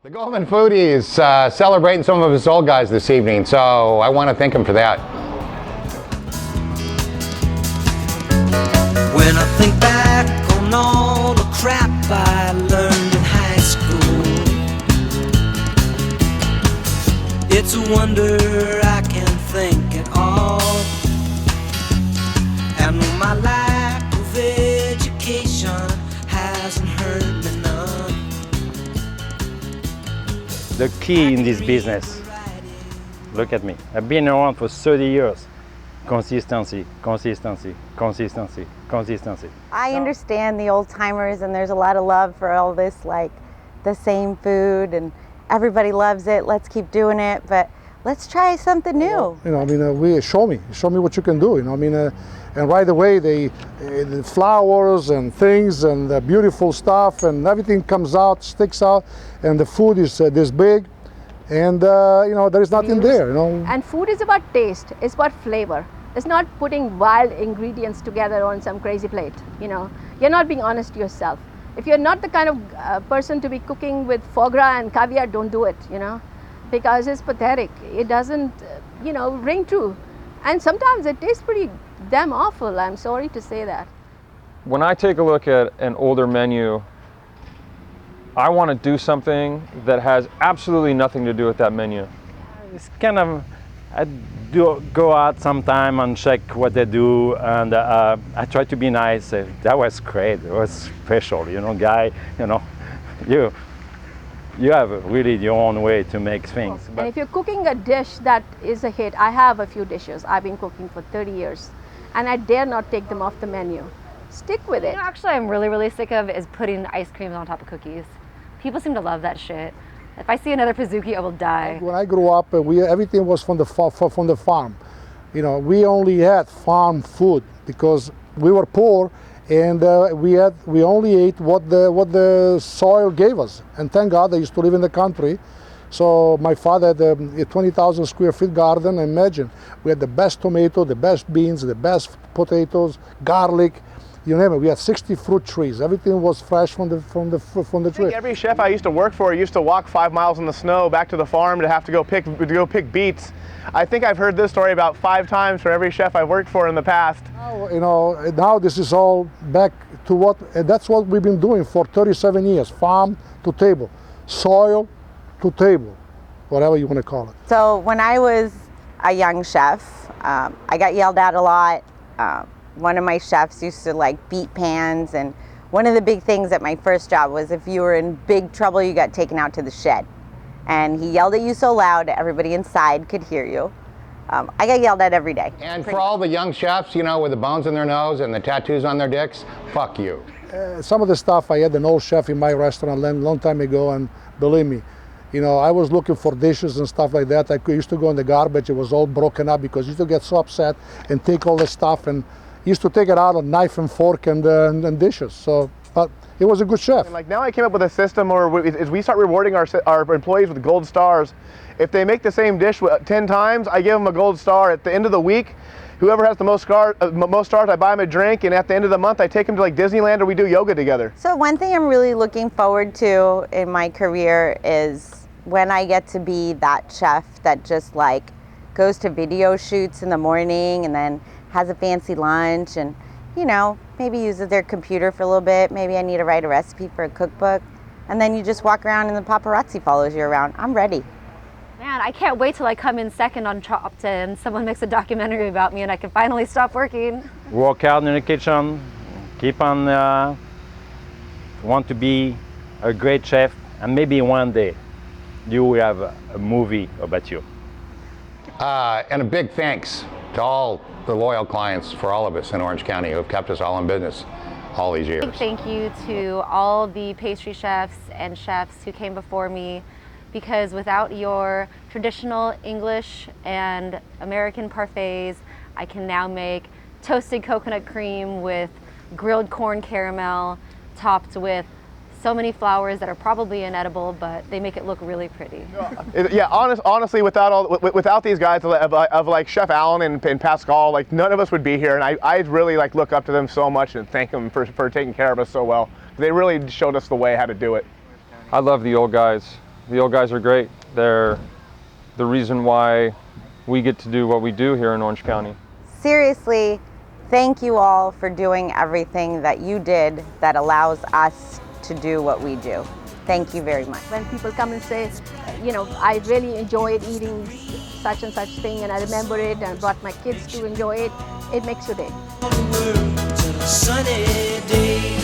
The Golden Foodie is celebrating some of his old guys this evening, so I want to thank him for that. When I think back on all the crap I learned in high school, it's a wonder I can think at all. And my lack of education hasn't hurt me none. The key in this business, look at me, I've been around for 30 years. Consistency, consistency, consistency, consistency. I understand the old timers, and there's a lot of love for all this, like the same food, and everybody loves it. Let's keep doing it, but let's try something new. Show me what you can do. And right away the flowers and things and the beautiful stuff and everything comes out, sticks out, and the food is this big, and there is nothing there. And food is about taste. It's about flavor. It's not putting wild ingredients together on some crazy plate. You're not being honest to yourself. If you're not the kind of person to be cooking with foie gras and caviar, don't do it. Because it's pathetic. It doesn't, ring true. And sometimes it tastes pretty damn awful. I'm sorry to say that. When I take a look at an older menu, I want to do something that has absolutely nothing to do with that menu. It's kind of, I do go out sometime and check what they do, and I try to be nice. That was great, it was special, guy, you have really your own way to make things. And if you're cooking a dish that is a hit, I have a few dishes I've been cooking for 30 years, and I dare not take them off the menu. Stick with it. Actually, I'm really sick of is putting ice cream on top of cookies. People seem to love that shit. If I see another Pizookie, I will die. When I grew up, everything was from the farm. We only had farm food because we were poor, and we only ate what the soil gave us. And thank God I used to live in the country. So my father had a 20,000 square feet garden. Imagine, we had the best tomato, the best beans, the best potatoes, garlic. You name it. We had 60 fruit trees. Everything was fresh from the tree. I think every chef I used to work for used to walk 5 miles in the snow back to the farm to have to go pick beets. I think I've heard this story about 5 times for every chef I've worked for in the past. Now this is all back to that's what we've been doing for 37 years. Farm to table, soil to table, whatever you want to call it. So when I was a young chef, I got yelled at a lot. One of my chefs used to beat pans, and one of the big things at my first job was if you were in big trouble, you got taken out to the shed. And he yelled at you so loud everybody inside could hear you. I got yelled at every day. And for all the young chefs, with the bones in their nose and the tattoos on their dicks, fuck you. Some of the stuff, I had an old chef in my restaurant a long time ago, and believe me, I was looking for dishes and stuff like that. I used to go in the garbage. It was all broken up because he used to get so upset and take all the stuff, and he used to take it out on knife and fork and dishes. So, but he was a good chef. And now I came up with a system where we start rewarding our employees with gold stars. If they make the same dish 10 times, I give them a gold star. At the end of the week, whoever has the most stars, I buy them a drink, and at the end of the month, I take them to Disneyland or we do yoga together. So one thing I'm really looking forward to in my career is when I get to be that chef that just goes to video shoots in the morning and then has a fancy lunch and, maybe uses their computer for a little bit. Maybe I need to write a recipe for a cookbook. And then you just walk around and the paparazzi follows you around. I'm ready. Man, I can't wait till I come in second on Chopped and someone makes a documentary about me and I can finally stop working. Work out in the kitchen, keep on, want to be a great chef, and maybe one day you will have a movie about you. And a big thanks to all the loyal clients for all of us in Orange County who have kept us all in business all these years. Big thank you to all the pastry chefs and chefs who came before me, because without your traditional English and American parfaits, I can now make toasted coconut cream with grilled corn caramel topped with so many flowers that are probably inedible, but they make it look really pretty. Yeah, honestly, without these guys of Chef Alan and Pascal, none of us would be here. And I really look up to them so much and thank them for taking care of us so well. They really showed us the way how to do it. I love the old guys. The old guys are great. They're the reason why we get to do what we do here in Orange County. Seriously, thank you all for doing everything that you did that allows us to do what we do. Thank you very much. When people come and say, you know, I really enjoyed eating such and such thing and I remember it and brought my kids to enjoy it, it makes your day. Sunny day.